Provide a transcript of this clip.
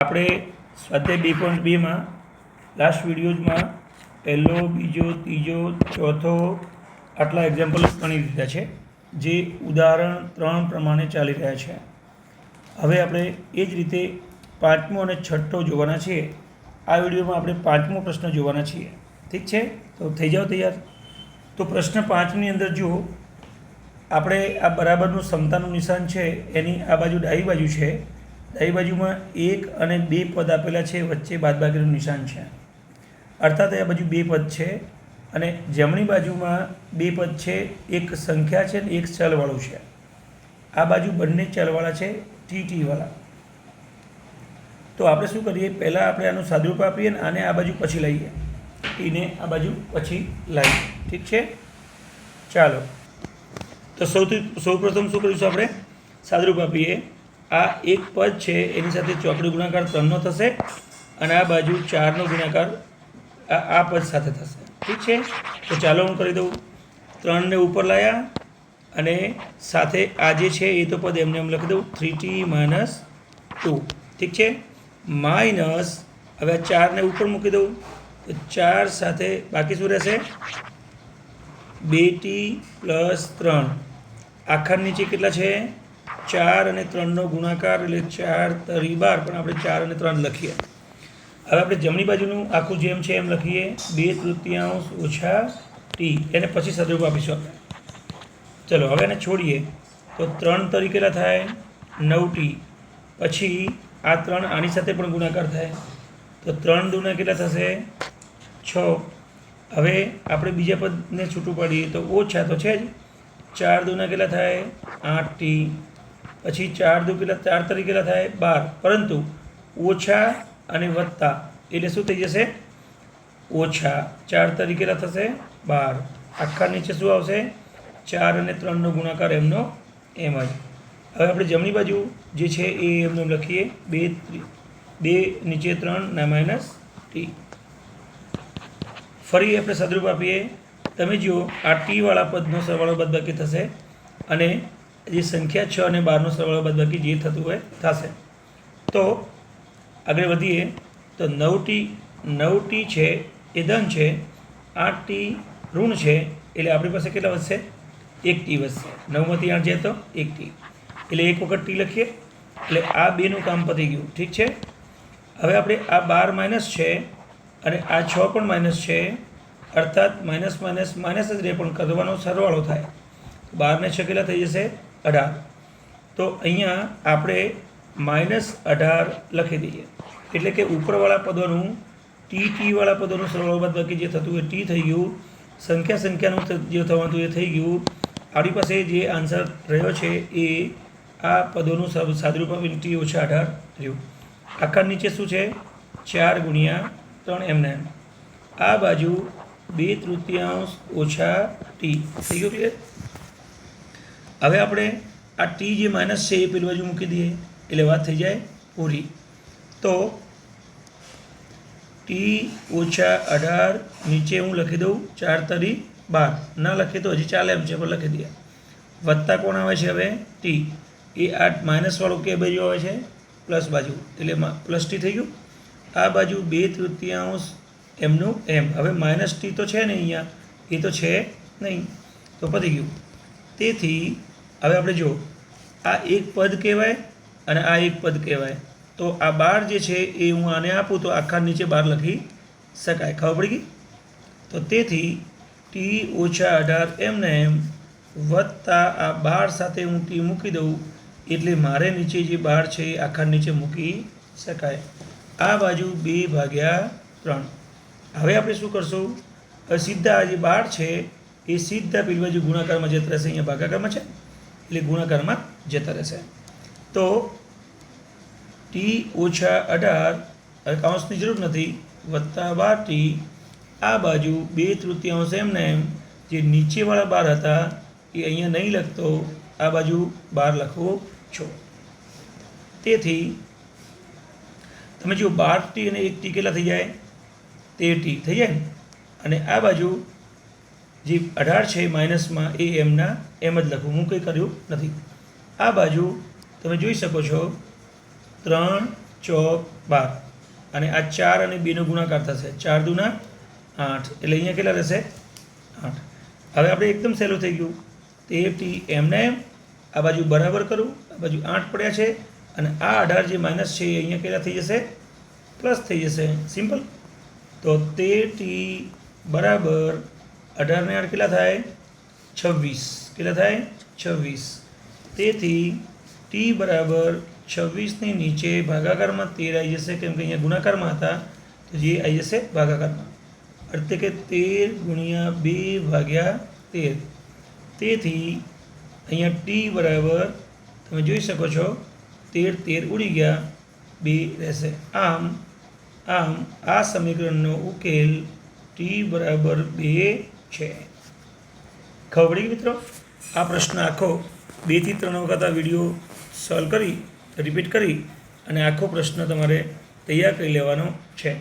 આપણે સ્વાધ્યાય 2.2માં લાસ્ટ વિડીયોઝમાં પહેલો, બીજો, ત્રીજો, ચોથો આટલા એક્ઝામ્પલ ગણી દીધા છે, જે ઉદાહરણ 3 પ્રમાણે ચાલી રહ્યા છે. હવે આપણે એ જ રીતે પાંચમો અને છઠ્ઠો જોવાના છીએ. આ વિડીયોમાં આપણે પાંચમો પ્રશ્ન જોવાના છીએ. ઠીક છે, તો થઈ જાઓ તૈયાર. તો પ્રશ્ન 5ની અંદર જુઓ, આપણે આ બરાબરનું સમતાનું નિશાન છે, એની આ બાજુ ડાબી બાજુ છે. ડાબી બાજુમાં 1 અને 2 પદ આપેલા છે, વચ્ચે બાદબાકીનું નિશાન છે, અર્થાત આ બાજુ 2 પદ છે. અને જમણી બાજુમાં 2 પદ છે, એક સંખ્યા છે અને એક ચલવાળું છે. આ બાજુ બંને ચલવાળા છે, ટી વાળા. તો આપણે શું કરીએ, પહેલાં આપણે આનું સાદુરૂપ આપીએ અને આને આ બાજુ પછી લઈએ, ટીને આ બાજુ પછી લાવીએ. ઠીક છે, ચાલો. તો સૌપ્રથમ શું કરીશું, આપણે સાદુરૂપ આપીએ. આ એક પદ છે, એની સાથે ચોકડી ગુણાકાર 3નો થશે અને આ બાજુ 4નો ગુણાકાર આ પદ સાથે થશે. ઠીક છે, તો ચાલો હું કરી દઉં. 3ને ઉપર લાવ્યા અને સાથે આ જે છે એ તો પદ એમને એમ લખી દઉં, 3t - 2. ઠીક છે, માઇનસ હવે 4ને ઉપર મૂકી દઉં તો 4 સાથે બાકી શું રહેશે, 2t + 3. આખા નીચે કેટલા છે, 4 અને 3નો ગુણાકાર એટલે 4 તરી 12, પણ આપણે 4 અને 3 લખીએ. હવે આપણે જમણી બાજુનું આખું જેમ છે એમ લખીએ, 2/3 ઓછા t, એને પછી સદરૂપ આપીશું આપણે. ચલો હવે એને છોડીએ તો 3 તરી કેટલા થાય, 9t. પછી આ 3 આની સાથે પણ ગુણાકાર થાય તો 3 દૂના કેટલા થશે, 6. હવે આપણે બીજા પદને છૂટું પાડીએ તો ઓછા તો છે જ, 4 દૂના કેટલા થાય, 8t. પછી 4 દુ કેટલા, 4 તરી કેટલા થાય, 12. પરંતુ ઓછા અને વત્તા એટલે શું થઈ જશે, ઓછા 4 તરી કેટલા થશે, 12. આખા નીચે શું આવશે, 4 અને 3નો ગુણાકાર એમનો એમ જ. હવે આપણે જમણી બાજુ જે છે એ એમનો લખીએ, 2 નીચે 3 માઇનસ t. ફરી આપણે સદરૂપ આપીએ. તમે જુઓ, આ ટી વાળા પદનો સરવાળો બાદબાકી થશે અને જે સંખ્યા 6 અને 12નો સરવાળો બાદબાકી જે થતું હોય થશે. તો આગળ વધીએ તો 9t છે એ ધન છે, 8t ઋણ છે, એટલે આપણી પાસે કેટલા વધશે, 1t વધશે. 9માંથી 8 જાય તો 1t, એટલે એક વખત t લખીએ એટલે આ બેનું કામ પતી ગયું. ઠીક છે, હવે આપણે આ 12 માઇનસ છે અને આ 6 પણ માઇનસ છે, અર્થાત માઇનસ માઇનસ માઇનસ જ રહે, પણ કરવાનો સરવાળો થાય. 12 ને 6 કેટલા થઈ જશે, 18. તો અહીંયા આપણે -18 લખી દઈએ, એટલે કે ઉપરવાળા પદોનું ટી વાળા પદોનું સરવાળો બાદબાકી જે થતું હોય ટી થઈ ગયું, સંખ્યાનું જે થવાનું એ થઈ ગયું. આપણી પાસે જે આન્સર રહ્યો છે એ આ પદોનું સાદુરૂપ આપીને t - 18 રહ્યું. આખા નીચે શું છે, 4 × 3 એમને એમ. આ બાજુ 2/3 ઓછા t થઈ ગયું ક્લિયર. હવે આપણે આ ટી જે માઇનસ છે એ પેલી બાજુ મૂકી દઈએ એટલે વાત થઈ જાય પૂરી. તો t - 18 નીચે હું લખી દઉં 4 તરી 12, ના લખીએ તો હજી ચાલે એમ છે, પણ લખી દઈએ. વત્તા કોણ આવે છે, હવે ટી, એ આ માઇનસવાળું કે બાજુ આવે છે, પ્લસ બાજુ, એટલે પ્લસ ટી થઈ ગયું. આ બાજુ 2/3 એમનું એમ. હવે માઇનસ ટી તો છે ને અહીંયા, એ તો છે નહીં, તો પતી ગયું. તેથી હવે આપણે જો આ એક પદ કહેવાય અને આ એક પદ કહેવાય. તો આ 12 જે છે એ હું આને આપું તો આખા નીચે 12 લખી શકાય. ખબર પડી ગઈ. તો તેથી t - 18 એમને એમ વત્તા આ 12 સાથે હું ટી મૂકી દઉં એટલે મારે નીચે જે 12 છે એ આખા નીચે મૂકી શકાય. આ બાજુ 2/3. હવે આપણે શું કરશું, સીધા આ જે 12 છે એ સીધા પેલી બાજુ ગુણાકારમાં જતા રહેશે. અહીંયા ભાગાકારમાં છે એટલે ગુણાકારમાં જતા રહેશે. તો t - 18, હવે કાઉન્સની જરૂર નથી, વત્તા 12t. આ બાજુ 2/3 એમને એમ, જે નીચેવાળા 12 હતા એ અહીંયા નહીં લખતો, આ બાજુ 12 લખવો છો. તેથી તમે જો 12t અને 1t કેટલા થઈ જાય, 13t થઈ જાય ને. અને આ બાજુ જે 18 છે માઇનસમાં એ એમના એમ જ લખવું, હું કંઈ કર્યું નથી. આ બાજુ તમે જોઈ શકો છો 3 ચોક 12 અને આ 4 અને 2 નો ગુણાકાર થશે 4 દુના 8 એટલે અહીંયા કેટલા રહેશે 8. હવે આપણે એકદમ સહેલું થઈ ગયું 13t એમને એમ આ બાજુ બરાબર કરું આ બાજુ 8 પડ્યા છે અને આ 18 જે માઇનસ છે એ અહીંયા કેટલા થઈ જશે પ્લસ થઈ જશે સિમ્પલ. તો 13t બરાબર 18 ને 8 કેટલા થાય 26 કેટલા થાય 26. તેથી t બરાબર 26 ની નીચે ભાગાકારમાં 13 આવી જશે કેમ કે અહીંયા ગુણાકારમાં હતા તો જે આવી જશે ભાગાકારમાં એટલે કે 13 ગુણ્યા 2 ભાગ્યા 13. તેથી અહીંયા t બરાબર તમે જોઈ શકો છો 13 ઉડી ગયા 2 રહેશે. આમ આ સમીકરણનો ઉકેલ t બરાબર 2 છે. ખબર પડી મિત્રો? આ પ્રશ્ન આખો 2 થી 3 વખત આ વિડીયો સોલ્વ કરી રિપીટ કરી અને આખો પ્રશ્ન તમારે તૈયાર કરી લેવાનો છે.